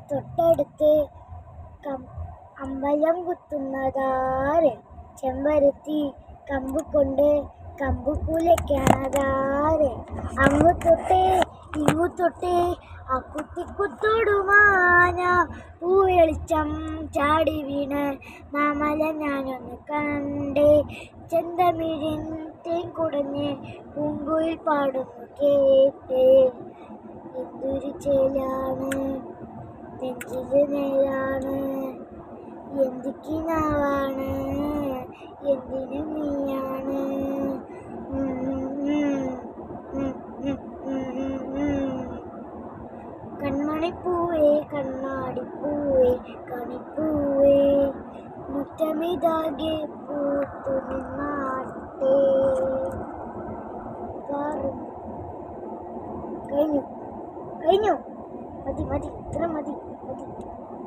തൊട്ടടുത്ത് അമ്പലം കുത്തുന്നതാര്? ചെമ്പരത്തി കമ്പുകൊണ്ട് കമ്പു കുലയ്ക്കണതാര്? അങ്ങു തൊട്ടേ ഇങ്ങു തൊട്ടേ ആ കുത്തിക്കുത്തോടുമാന പൂവെളിച്ചം ചാടി വീണ് മാമല ഞാനൊന്ന് കണ്ടേ. ചെന്തമിഴിൻ തേൻ കുടഞ്ഞ് പൂങ്കുയിൽ പാടുന്നു കേട്ടേ. എന്തൊരു ചേലാണ് നെഞ്ചില് നേരാണ്, എന്തിക്കിനാവാണ് എന്തിനു നീയാണ്. കൺമണിപ്പൂവേ കണ്ണാടിപ്പൂവേ കണിപ്പൂവേ മുറ്റമിതാകെ പൂത്തു നിന്നാട്ടേ. കഴിഞ്ഞു കഴിഞ്ഞു, മതി മതി, ഇത്ര മതി.